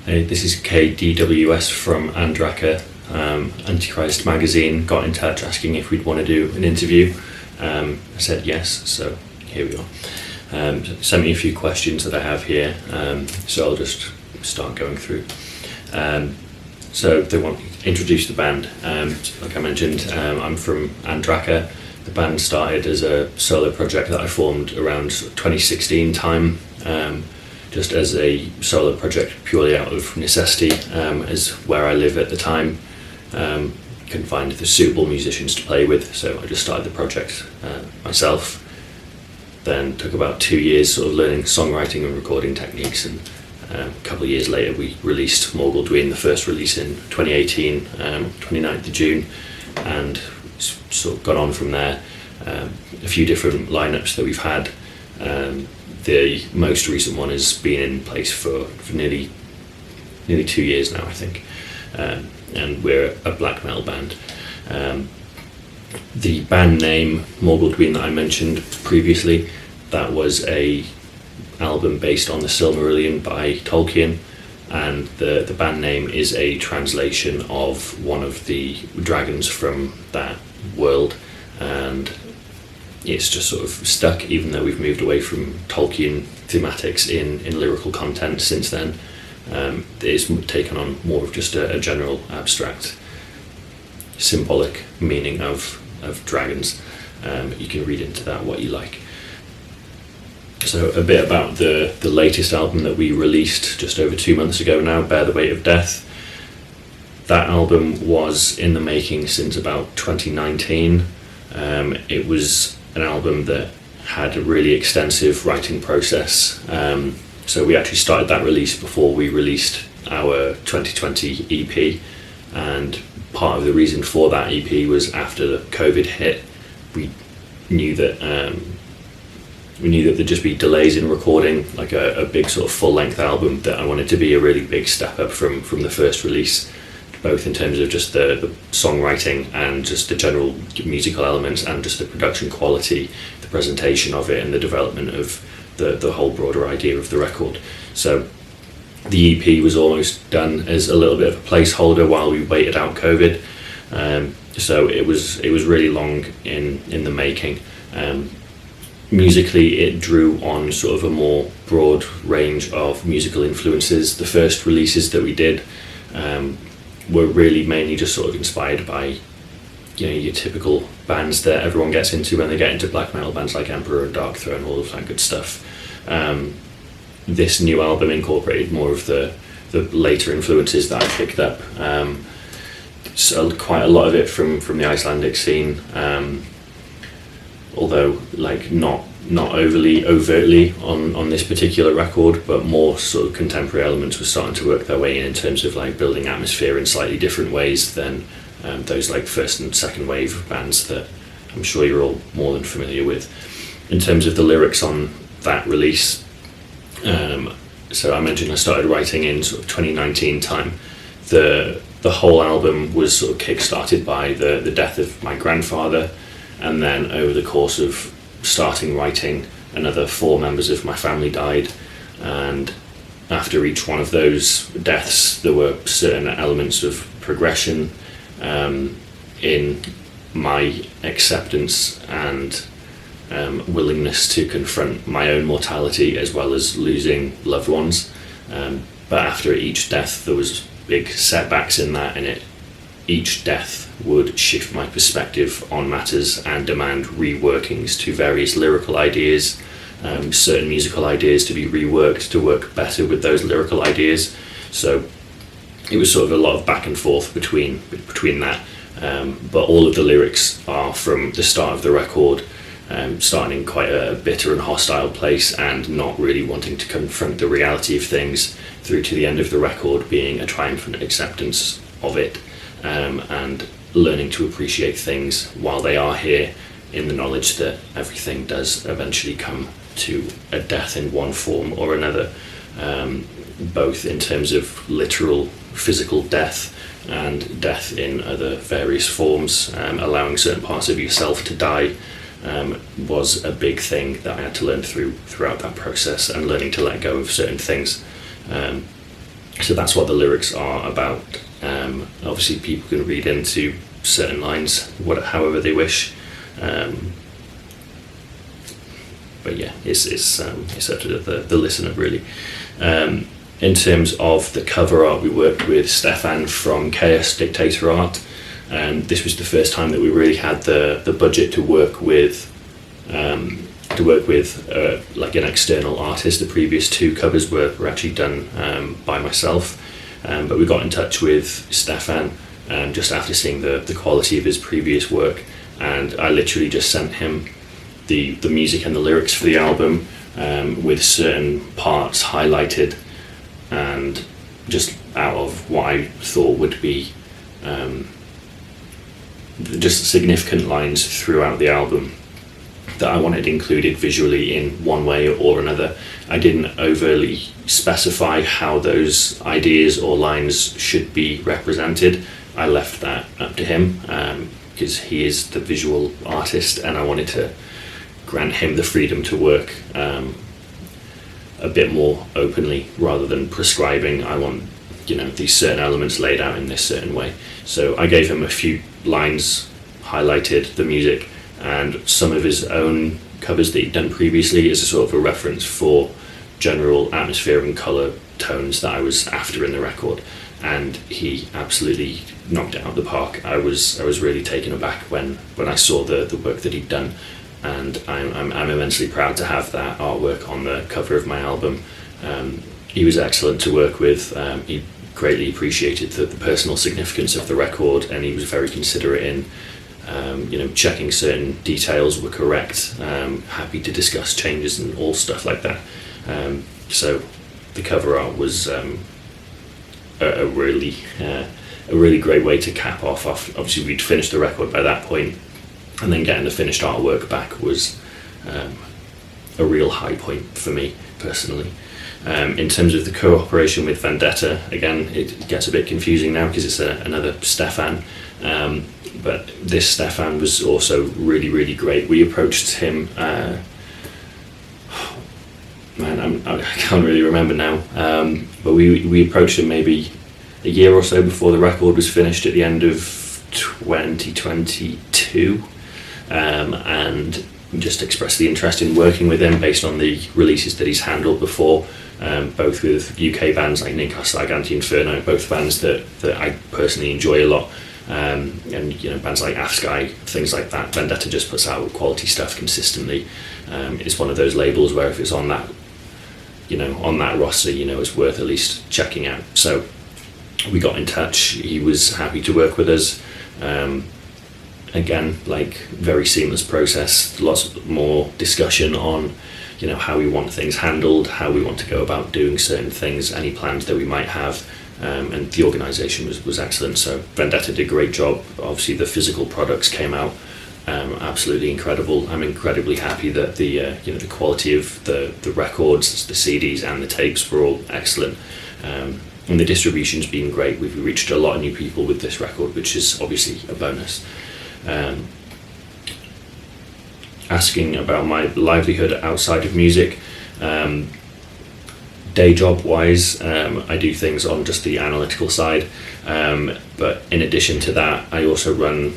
Hey, this is KDWS from Andracca. Antichrist magazine got in touch asking if we'd want to do an interview. I said yes, so here we are. Sent me a few questions that I have here, so I'll just start going through. So they want to introduce the band. Like I mentioned, I'm from Andracca. The band started as a solo project that I formed around 2016 time, just as a solo project purely out of necessity, as where I live at the time. Couldn't find the suitable musicians to play with, so I just started the project myself. Then took about 2 years sort of learning songwriting and recording techniques, and a couple of years later we released Morgul Dwin, the first release in 2018, 29th of June, and sort of got on from there. A few different lineups that we've had. The most recent one has been in place for nearly 2 years now, I think, and we're a black metal band. The band name Morgul Dwin that I mentioned previously, that was a album based on the Silmarillion by Tolkien, and the band name is a translation of one of the dragons from that world, and it's just sort of stuck, even though we've moved away from Tolkien thematics in lyrical content since then. It's taken on more of just a general abstract symbolic meaning of dragons. You can read into that what you like. So a bit about the latest album that we released just over 2 months ago now, Bear the Weight of Death. That album was in the making since about 2019. It was an album that had a really extensive writing process. So we actually started that release before we released our 2020 EP, and part of the reason for that EP was after the COVID hit, we knew that there'd just be delays in recording like a big sort of full-length album, that I wanted to be a really big step up from the first release, both in terms of just the songwriting and just the general musical elements and just the production quality, the presentation of it, and the development of the whole broader idea of the record. So the EP was almost done as a little bit of a placeholder while we waited out COVID. So it was really long in the making. Musically, it drew on sort of a more broad range of musical influences. The first releases that we did were really mainly just sort of inspired by, your typical bands that everyone gets into when they get into black metal, bands like Emperor and Dark Throne, all of that good stuff. This new album incorporated more of the later influences that I picked up. So quite a lot of it from the Icelandic scene, although like not overly overtly on this particular record, but more sort of contemporary elements were starting to work their way in terms of like building atmosphere in slightly different ways than those like first and second wave bands that I'm sure you're all more than familiar with. In terms of the lyrics on that release, so I mentioned I started writing in sort of 2019 time. The whole album was sort of kick-started by the death of my grandfather, and then over the course of starting writing, another 4 members of my family died, and after each one of those deaths there were certain elements of progression in my acceptance and willingness to confront my own mortality as well as losing loved ones. But after each death there was big setbacks in that, and each death would shift my perspective on matters and demand reworkings to various lyrical ideas, certain musical ideas to be reworked to work better with those lyrical ideas. So it was sort of a lot of back and forth between that, but all of the lyrics are from the start of the record, starting in quite a bitter and hostile place and not really wanting to confront the reality of things, through to the end of the record being a triumphant acceptance of it, and learning to appreciate things while they are here, in the knowledge that everything does eventually come to a death in one form or another, both in terms of literal physical death and death in other various forms. Allowing certain parts of yourself to die was a big thing that I had to learn throughout that process, and learning to let go of certain things. So that's what the lyrics are about. Obviously, people can read into certain lines however they wish. But yeah, it's up to the listener, really. In terms of the cover art, we worked with Stefan from Chaos Dictator Art. This was the first time that we really had the budget to work with like an external artist. The previous two covers were actually done by myself, but we got in touch with Stefan just after seeing the quality of his previous work, and I literally just sent him the music and the lyrics for the album, with certain parts highlighted, and just out of what I thought would be just significant lines throughout the album that I wanted included visually in one way or another. I didn't overtly specify how those ideas or lines should be represented. I left that up to him, because he is the visual artist, and I wanted to grant him the freedom to work a bit more openly rather than prescribing, I want these certain elements laid out in this certain way. So I gave him a few lines, highlighted the music, and some of his own covers that he'd done previously as a sort of a reference for general atmosphere and colour tones that I was after in the record. And he absolutely knocked it out of the park. I was really taken aback when I saw the work that he'd done, and I'm immensely proud to have that artwork on the cover of my album. He was excellent to work with. He greatly appreciated the personal significance of the record, and he was very considerate in checking certain details were correct, happy to discuss changes and all stuff like that. So the cover art was a really great way to cap off. Obviously, we'd finished the record by that point, and then getting the finished artwork back was a real high point for me personally. In terms of the cooperation with Vendetta, again, it gets a bit confusing now because it's another Stefan, but this Stefan was also really, really great. We approached him, I can't really remember now, but we approached him maybe a year or so before the record was finished at the end of 2022, and just expressed the interest in working with him based on the releases that he's handled before, both with UK bands like Ninkos, like Anti-Inferno, both bands that I personally enjoy a lot, and bands like Afsky, things like that. Vendetta just puts out quality stuff consistently. It's one of those labels where if it's on that roster, it's worth at least checking out. So we got in touch. He was happy to work with us. Again, like, very seamless process, lots more discussion on how we want things handled, how we want to go about doing certain things, any plans that we might have, and the organisation was excellent. So Vendetta did a great job. Obviously the physical products came out absolutely incredible. I'm incredibly happy that the quality of the records, the CDs and the tapes were all excellent, and the distribution's been great. We've reached a lot of new people with this record, which is obviously a bonus. Asking about my livelihood outside of music, day job wise, I do things on just the analytical side, but in addition to that I also run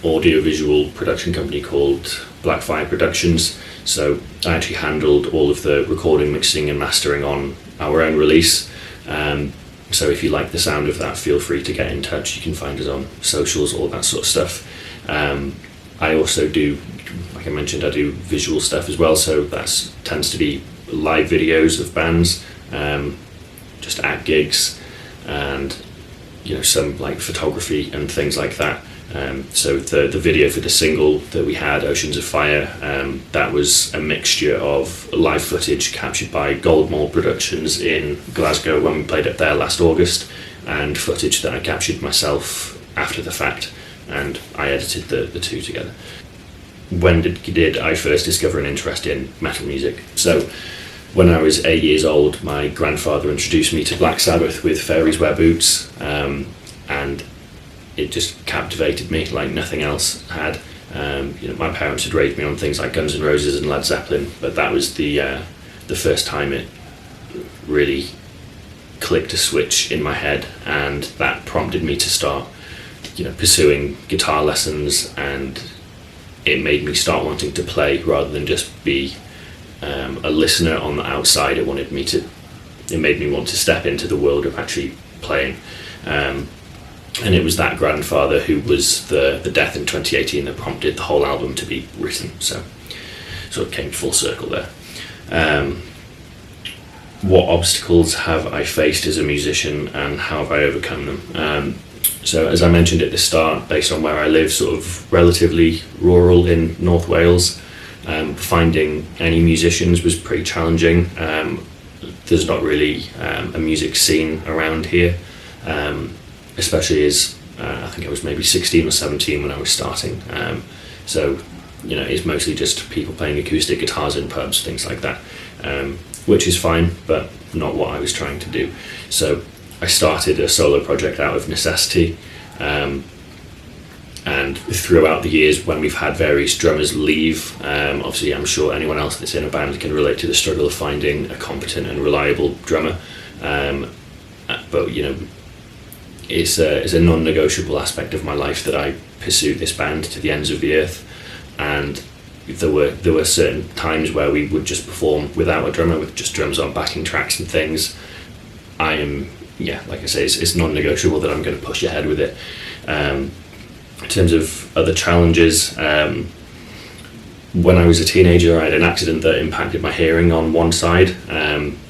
audio visual production company called Blackfire Productions. So I actually handled all of the recording, mixing and mastering on our own release. So if you like the sound of that, feel free to get in touch. You can find us on socials, all that sort of stuff. I also do, like I mentioned, I do visual stuff as well, so that tends to be live videos of bands, just at gigs, and some like photography and things like that. So the video for the single that we had, Oceans of Fire, that was a mixture of live footage captured by Goldmore Productions in Glasgow when we played up there last August, and footage that I captured myself after the fact, and I edited the two together. When did I first discover an interest in metal music? So when I was 8 years old, my grandfather introduced me to Black Sabbath with Fairies Wear Boots, and it just captivated me like nothing else had. My parents had raised me on things like Guns N' Roses and Led Zeppelin, but that was the first time it really clicked a switch in my head, and that prompted me to start, pursuing guitar lessons, and it made me start wanting to play rather than just be a listener on the outside. It made me want to step into the world of actually playing. And it was that grandfather who was the death in 2018 that prompted the whole album to be written. So it came full circle there. What obstacles have I faced as a musician, and how have I overcome them? So as I mentioned at the start, based on where I live, sort of relatively rural in North Wales, finding any musicians was pretty challenging. There's not really a music scene around here, especially as I think I was maybe 16 or 17 when I was starting. So it's mostly just people playing acoustic guitars in pubs, things like that, which is fine, but not what I was trying to do. So I started a solo project out of necessity, and throughout the years when we've had various drummers leave, obviously I'm sure anyone else that's in a band can relate to the struggle of finding a competent and reliable drummer, but it's a non-negotiable aspect of my life that I pursue this band to the ends of the earth. And there were certain times where we would just perform without a drummer, with just drums on backing tracks and things. Like I say, it's non-negotiable that I'm going to push ahead with it. In terms of other challenges, when I was a teenager, I had an accident that impacted my hearing on one side.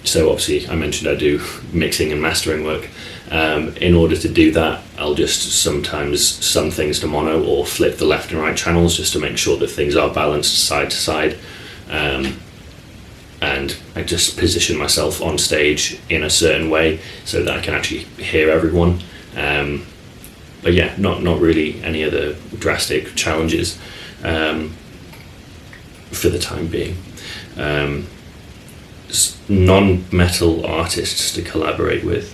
So obviously, I mentioned I do mixing and mastering work. In order to do that, I'll just sometimes sum things to mono or flip the left and right channels just to make sure that things are balanced side to side. And I just position myself on stage in a certain way so that I can actually hear everyone. But yeah, not really any other drastic challenges for the time being. Non-metal artists to collaborate with.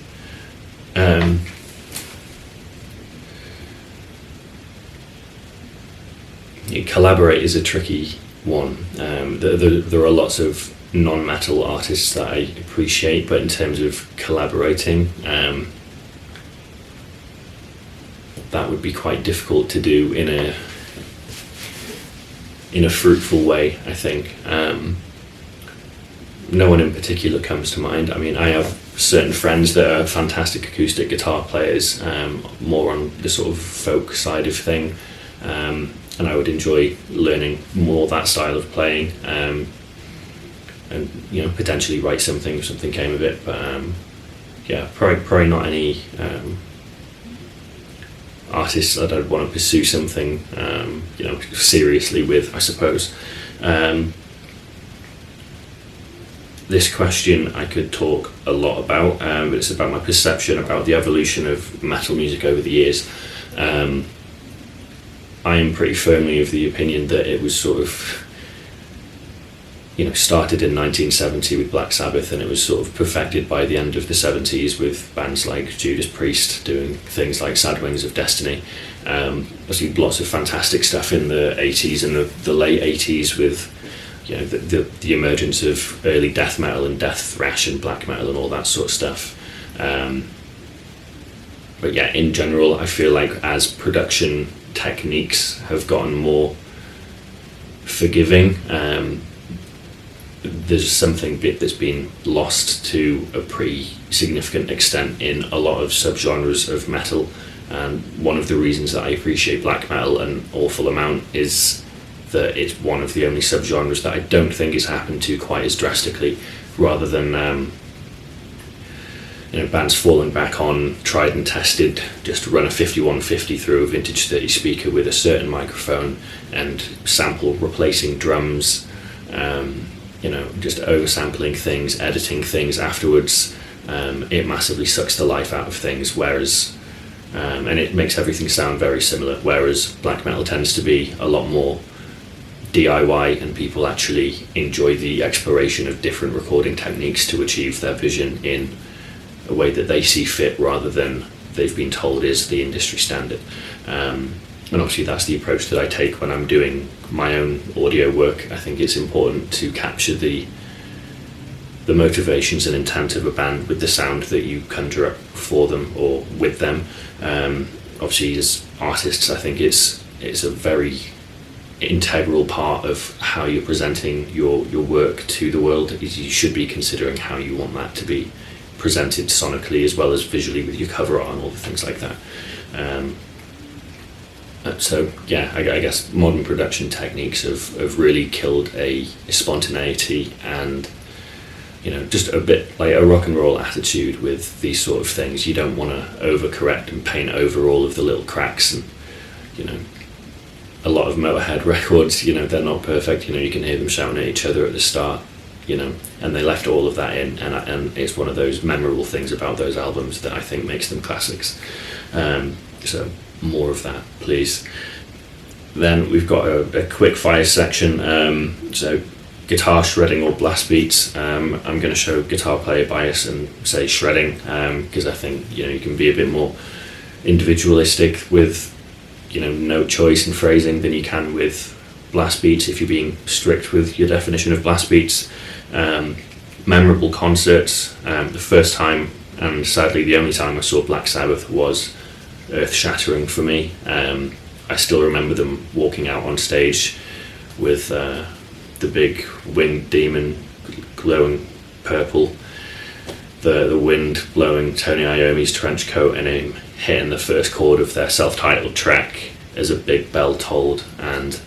Collaborate is a tricky one. There are lots of non-metal artists that I appreciate, but in terms of collaborating, that would be quite difficult to do in a fruitful way, I think. No one in particular comes to mind. I mean, I have certain friends that are fantastic acoustic guitar players, more on the sort of folk side of thing, and I would enjoy learning more that style of playing, and potentially write something if something came of it. But probably not any artists that I'd want to pursue something seriously with, I suppose. This question I could talk a lot about, but it's about my perception about the evolution of metal music over the years. I am pretty firmly of the opinion that it was sort of, started in 1970 with Black Sabbath, and it was sort of perfected by the end of the 70s with bands like Judas Priest doing things like Sad Wings of Destiny. Obviously lots of fantastic stuff in the 80s and the late 80s with the emergence of early death metal and death thrash and black metal and all that sort of stuff. But yeah, in general, I feel like as production techniques have gotten more forgiving, there's something that's been lost to a pretty significant extent in a lot of subgenres of metal. And one of the reasons that I appreciate black metal an awful amount is that it's one of the only subgenres that I don't think has happened to quite as drastically, rather than bands falling back on tried and tested, just run a 5150 through a vintage 30 speaker with a certain microphone and sample replacing drums, just oversampling things, editing things afterwards. It massively sucks the life out of things, whereas and it makes everything sound very similar, whereas black metal tends to be a lot more DIY, and people actually enjoy the exploration of different recording techniques to achieve their vision in a way that they see fit, rather than they've been told is the industry standard. And obviously that's the approach that I take when I'm doing my own audio work. I think it's important to capture the the motivations and intent of a band with the sound that you conjure up for them or with them. Obviously, as artists, I think it's a very integral part of how you're presenting your work to the world. You should be considering how you want that to be presented sonically as well as visually with your cover art and all the things like that. So yeah, I guess modern production techniques have really killed a spontaneity and, you know, just a bit like a rock and roll attitude with these sort of things. You don't want to overcorrect and paint over all of the little cracks, and, you know, a lot of Motorhead records, you know, they're not perfect. You know, you can hear them shouting at each other at the start, you know, and they left all of that in, and it's one of those memorable things about those albums that I think makes them classics. So more of that, please. Then we've got a quick fire section. So guitar shredding or blast beats. I'm going to show guitar player bias and say shredding, because I think, you know, you can be a bit more individualistic with, you know, note choice and phrasing than you can with blast beats if you're being strict with your definition of blast beats. Memorable concerts. The first time, and sadly the only time I saw Black Sabbath, was earth-shattering for me. I still remember them walking out on stage with the big winged demon glowing purple, the wind blowing Tony Iommi's trench coat, and him hitting the first chord of their self-titled track as a big bell tolled, and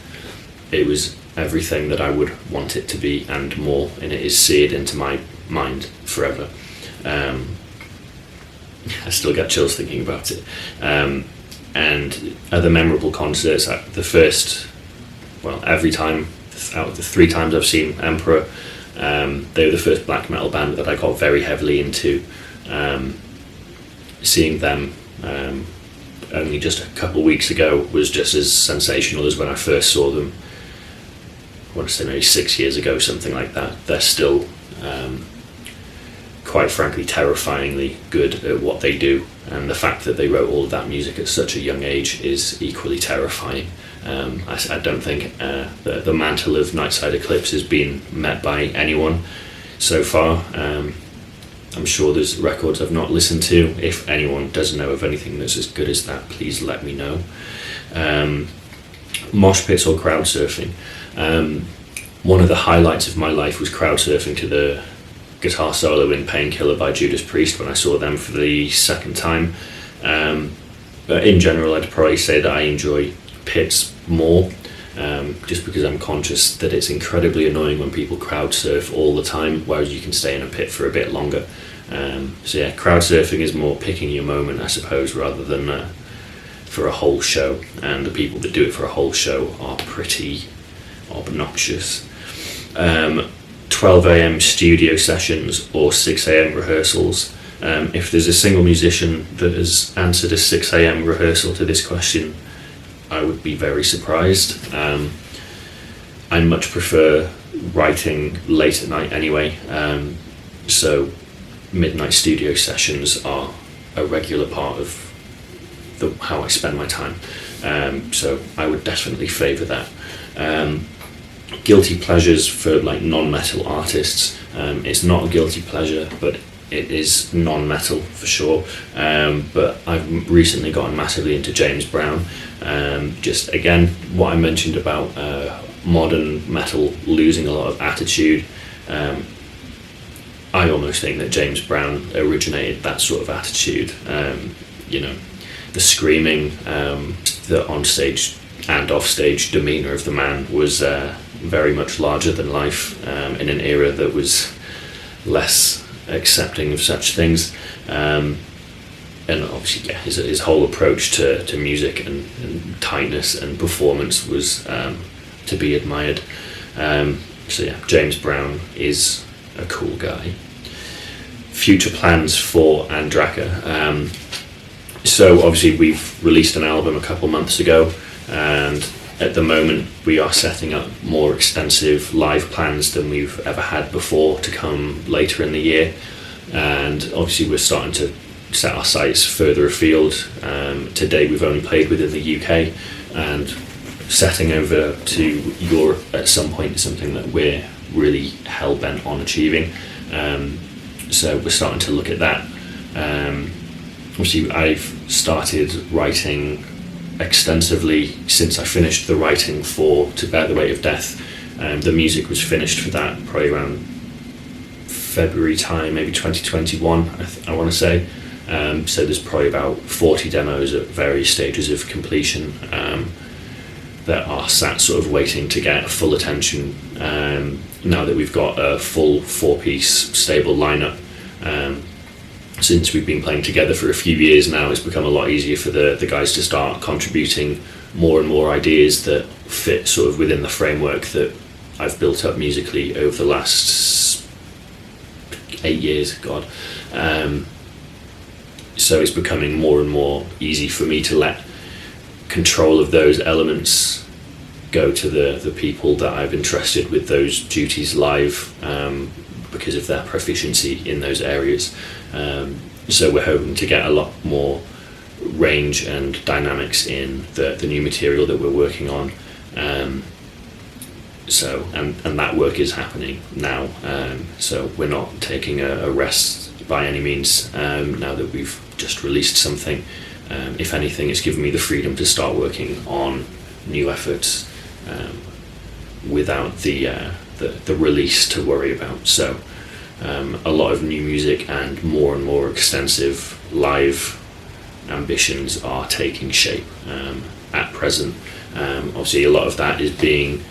it was everything that I would want it to be and more, and it is seared into my mind forever. I still get chills thinking about it. And other memorable concerts, every time, out of the 3 times I've seen Emperor, they were the first black metal band that I got very heavily into. Seeing them only just a couple of weeks ago was just as sensational as when I first saw them. I want to say maybe 6 years ago, something like that. They're still quite frankly terrifyingly good at what they do, and the fact that they wrote all of that music at such a young age is equally terrifying. I don't think the mantle of Nightside Eclipse has been met by anyone so far. I'm sure there's records I've not listened to. If anyone does know of anything that's as good as that, please let me know. Mosh pits or crowd surfing. One of the highlights of my life was crowd surfing to the guitar solo in Painkiller by Judas Priest when I saw them for the second time. But in general, I'd probably say that I enjoy pits more, just because I'm conscious that it's incredibly annoying when people crowd surf all the time, whereas you can stay in a pit for a bit longer. So yeah, crowd surfing is more picking your moment, I suppose, rather than for a whole show, and the people that do it for a whole show are pretty obnoxious. 12 a.m. studio sessions or 6 a.m. rehearsals. If there's a single musician that has answered a 6 a.m. rehearsal to this question, I would be very surprised. I much prefer writing late at night anyway, so midnight studio sessions are a regular part of how I spend my time. So I would definitely favour that. Guilty pleasures for like non-metal artists. It's not a guilty pleasure, but it is non-metal for sure. But I've recently gotten massively into James Brown. Just again, what I mentioned about modern metal losing a lot of attitude. I almost think that James Brown originated that sort of attitude. You know, the screaming, the on-stage and off-stage demeanour of the man was very much larger than life, in an era that was less accepting of such things. And obviously, yeah, his whole approach to music and tightness and performance was to be admired. So yeah, James Brown is a cool guy. Future plans for Andracca. So obviously we've released an album a couple months ago, and at the moment we are setting up more extensive live plans than we've ever had before to come later in the year, and obviously we're starting to set our sights further afield. To date we've only played within the UK, and setting over to Europe at some point is something that we're really hell-bent on achieving. So we're starting to look at that. Obviously, I've started writing extensively since I finished the writing for To Bear the Weight of Death. The music was finished for that probably around February time, maybe 2021, I want to say. So there's probably about 40 demos at various stages of completion that are sat sort of waiting to get full attention now that we've got a full 4-piece stable lineup. Since we've been playing together for a few years now, it's become a lot easier for the guys to start contributing more and more ideas that fit sort of within the framework that I've built up musically over the last 8 years. So it's becoming more and more easy for me to let control of those elements go to the people that I've entrusted with those duties live, because of their proficiency in those areas. So we're hoping to get a lot more range and dynamics in the new material that we're working on. So that work is happening now. So we're not taking a rest by any means now that we've just released something. If anything, it's given me the freedom to start working on new efforts without the release to worry about. So a lot of new music and more extensive live ambitions are taking shape at present. Obviously a lot of that is being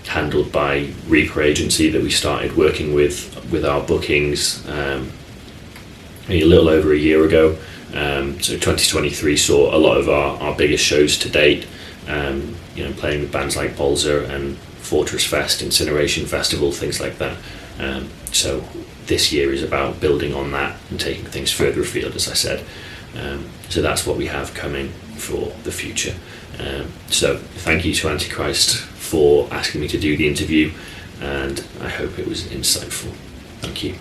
handled by Reaper Agency that we started working with our bookings a little over a year ago. So 2023 saw a lot of our biggest shows to date, playing with bands like Bolzer and Fortress Fest, Incineration Festival, things like that. So this year is about building on that and taking things further afield, as I said. So that's what we have coming for the future. So thank you to Antichrist for asking me to do the interview, and I hope it was insightful. Thank you.